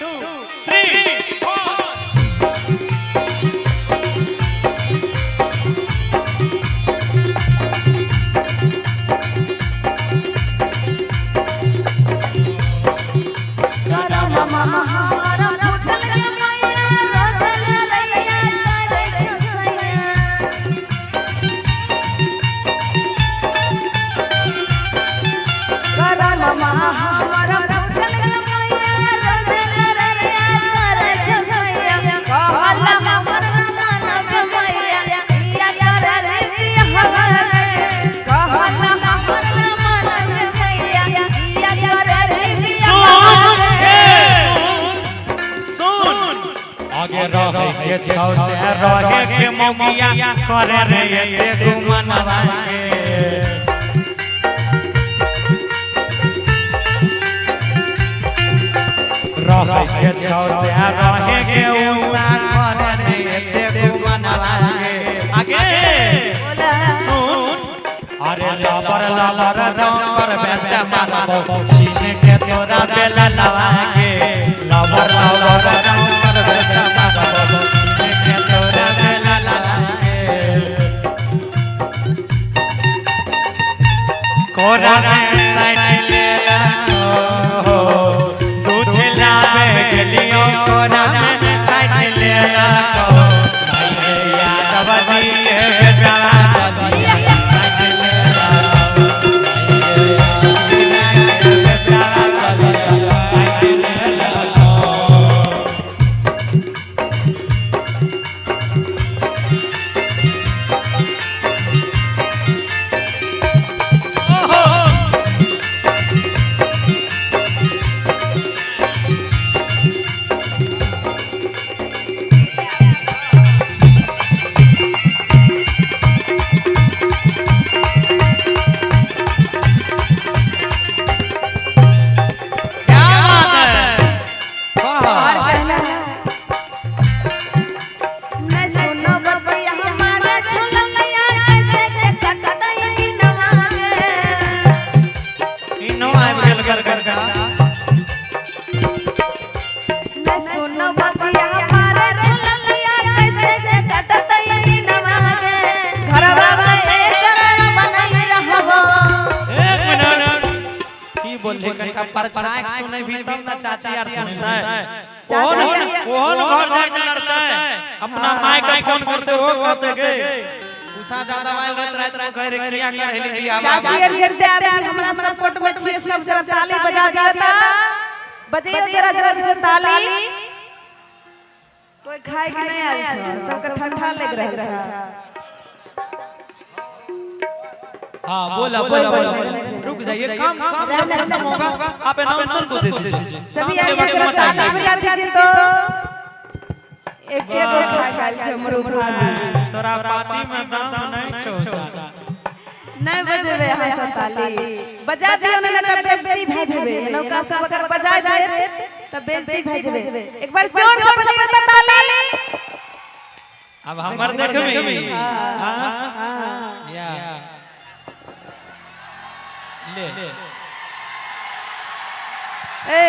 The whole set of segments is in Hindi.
3 आगे रहे के छौते रहे के मौगिया करे रे ये घुमनवा के रहे के छौते रहे के उषा करे रे ये घुमनवा के आगे सुन अरे लबर लबर जाओ कर बेटा मारबो छीने के तोरा बेला लवा के लबर लबर जाओ कर बेटा मारबो छीने के तोरा बेला लवा के कोरा में साइड ले हो दूध लावे गेलियो कोरा में साइड ले हो भाई यादव जी के बेटा परछाई सुने भी तब ना चाची यार सुनता है ओहन घर जाके लड़ता है अपना माई का फोन करते हो कहते के उषा ज्यादा माइल रात को कह रे क्रिया कर हेली दिया चाची यार जब आ रहे हमरा सपोर्ट में छिए सब जरा ताली बजा देता बजाइए जरा जरा से ताली कोई खाए के नहीं आल छ सबके ठंडा लग रहा है हाँ बोला बोला बोला रुक जाइए काम काम जब खत्म होगा आप अनाउंसर को दे दीजिए सभी आइए जरा ताली बजा दीजिए तो एक एक खा छ मरो भाभी तोरा पार्टी में दाम नहीं छो सारा नहीं बजेबे हम ताली बजा दियो ना तब बेइज्जती भ जेबे नौका सब अगर बजा जाए तब बेइज्जती भ जेबे एक बार जोर से बजाइए ताली अब हमर देखबी हां या ले ए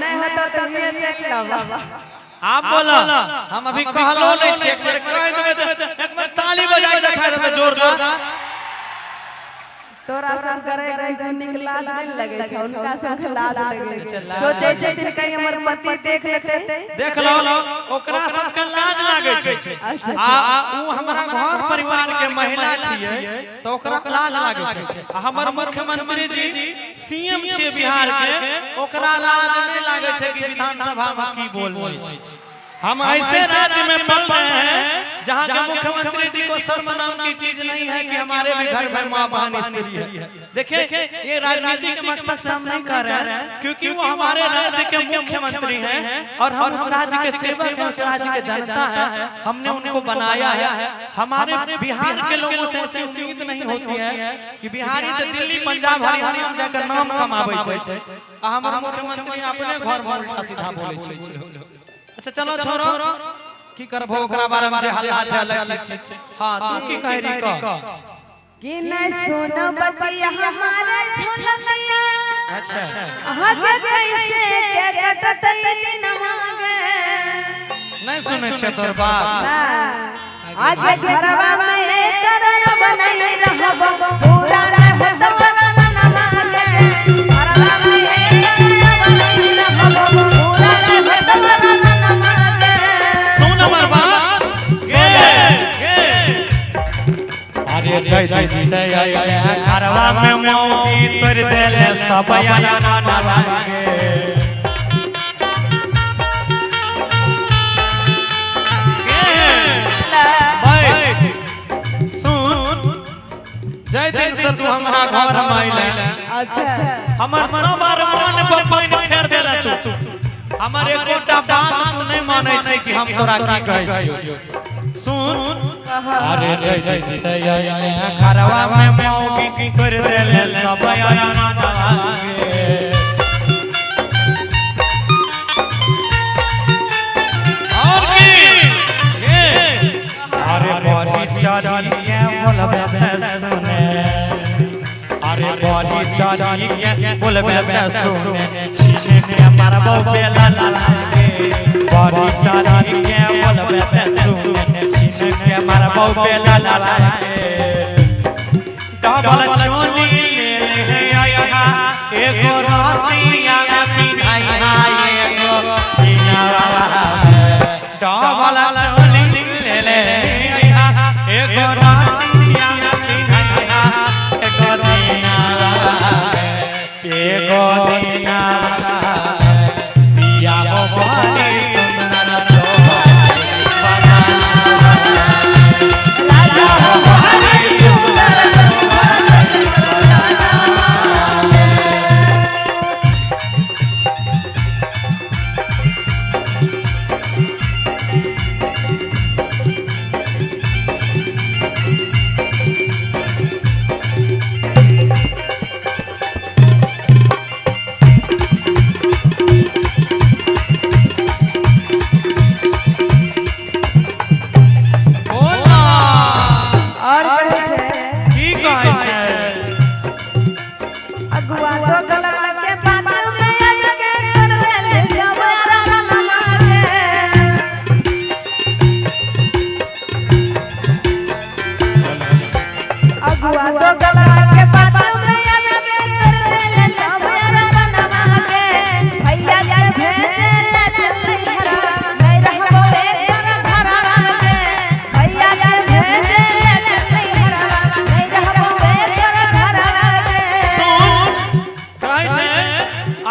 नहीं होता तो ये चेक ला बाबा आप बोला हम अभी कहलो नहीं छे एक बार कह देबे तो एक बार ताली बजा के दिखा देबे जोरदार तोरा सब करे जो निकला लाज लगे छ उनका सब लाज लगे सोचे छै कहीं हमर पति देख लेते देख लो ओकरा सब के लाज लागे छै आ उ हमरा घर परिवार के महिला छियै तो ओकरा लाज लागे छै हमर मुख्यमंत्री जी सीएम छियै बिहार के ओकरा लाज नहीं लागे छै कि विधानसभा में की बोलबै छै हम ऐसे राज्य में पल रहे हैं जहाँ के मुख्यमंत्री जी को शर्म नाम की चीज नहीं है कि हमारे भी घर में माँ बहन स्त्री है। देखिए ये राजनीति के मकसद से हम नहीं कर रहे हैं क्योंकि वो हमारे राज्य के मुख्यमंत्री हैं और हम उस राज्य के सेवक हैं, उस राज्य के जनता है, हमने उनको बनाया है। हमारे बिहार के लोगों से ऐसी उम्मीद नहीं होती है कि बिहारी तो दिल्ली पंजाब हरियाणा में जाकर नाम कमाबै छै, हमारे मुख्यमंत्री अपने घर में सीधा बोले छै। अच्छा चलो छोरो की करबो ओकरा बारे में जे हल्ला छै अलग चीज छै। हां तू की कह रही क कि नहीं सुनो बतिया हमारा छछनिया अच्छा आहा के कैसे के कटतई दिनमा नहीं सुने छे तोर बात आगे घरवा में करब नहीं रहब पूरा रहत वरना न लागे घरवा में करब नहीं रहब पूरा रहत वरना न लागे सुन हमर बात गे अरे जय जय से घरवा में मौकी तोर देले सब यारा ना लागे जय दिन से तू हमरा घर में आइले अच्छा हमर सब अरमान पर पानी फेर देला तू हमर एकोटा बात तू नहीं मानै छै कि हम तोरा की कहै छियो सुन अरे जय जय से आइले घरवा में मौकी की कर देले सब अरमान लागे और की अरे बड़ी चारी के बोलबे सुने अरे बड़ी चारी के बोलबे सुने छीने मारबो बेला लागे बड़ी चारी के बोलबे सुने छीने मारबो बेला लागे डबल चोली ले ले आया एगो रातिया पिनाई एगो पिनावा डबल चोली ले ले एगो रातिया पिनाया एगो दिना पिया हो बड़ी सुंदर शोभा लाला हो बड़ी सुंदर शोभा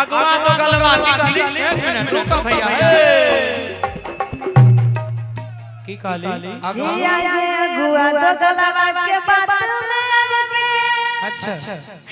अगवा तो गलवा की कहली एक मिनट रुको भैया की कहली अगवा अगवा तो गलवा के बात में आगे अच्छा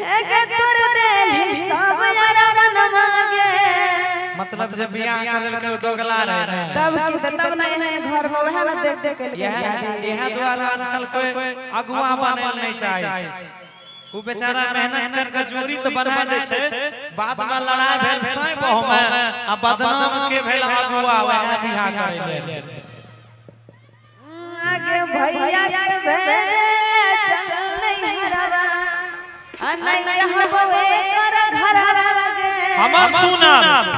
है के तोर देली सब यारा न मांगे मतलब जब बियाह करल के दोगला रहे तब की तब नहीं घर में वह न देख देख के यहां द्वारा आजकल कोई अगवा बनल नहीं चाहे उ बेचारा मेहनत करके जोड़ी तो बना दे छे बाद में लड़ाई भेल सै बहु में आ बदनाम के भेल अगुआ वह बियाह करे ले आगे भैया के भेजे चल नहीं रवा आ नहीं रहबो कर घर आगे हमर सुनाम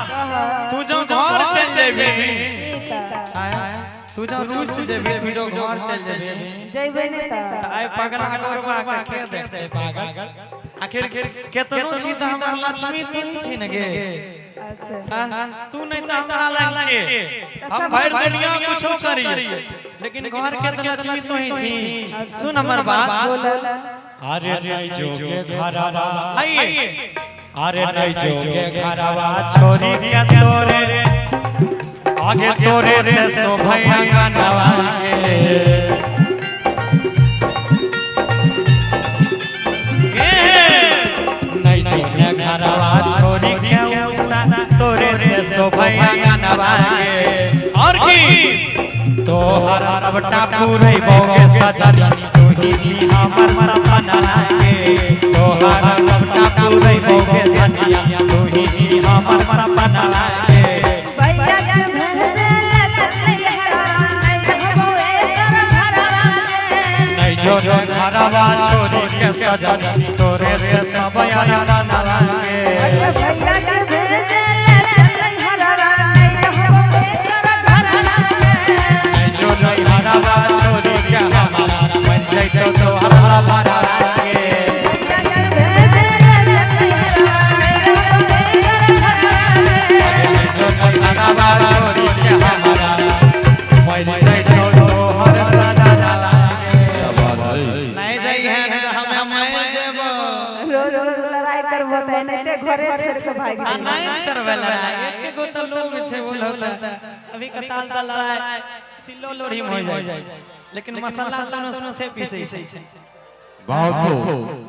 तू जो घर चल जेबी तू जो रूस जेबी तू जो घर चल जेबी जइबे ने त आय पगला गोरबा के देखते पागल आखिर केतनो छी त हमर लक्ष्मी तू ही छी न गे अच्छा तू नहीं त हमरा लागे हम भर दुनिया कुछो करी लेकिन घर के त लक्ष्मी तू ही छी सुन हमर बात अरे नहीं जोगे घरवा अरे नहीं जोगे घरवा छोरी के तोरे आगे तोरे से शोभया गनवा नहीं जोगे घरवा छोरी के उसा तोरे से शोभया गनवा और की तोहर सबटा पूरे भोगे सजनी तू ही छी हमर सपना के तोहर सबटा पूरे भोगे धनिया तू ही छी हमर सपना के भैया के भेजे चल हरा नहीं रहबो कर घर आगे नहीं जो घरवा छोरी के सजनी तोरे से सब यारा ना लागे भैया के भेजे चल हरा नहीं रहबो कर घर आगे घरे छोड़ के भाग आ नहीं करवे लड़ाई एगो तो लोग छे बोलता अभी कताल ता लड़ाई सिल्लो लोरी में हो जाए लेकिन मसाला दोनों से पीसे छै बहुत खूब।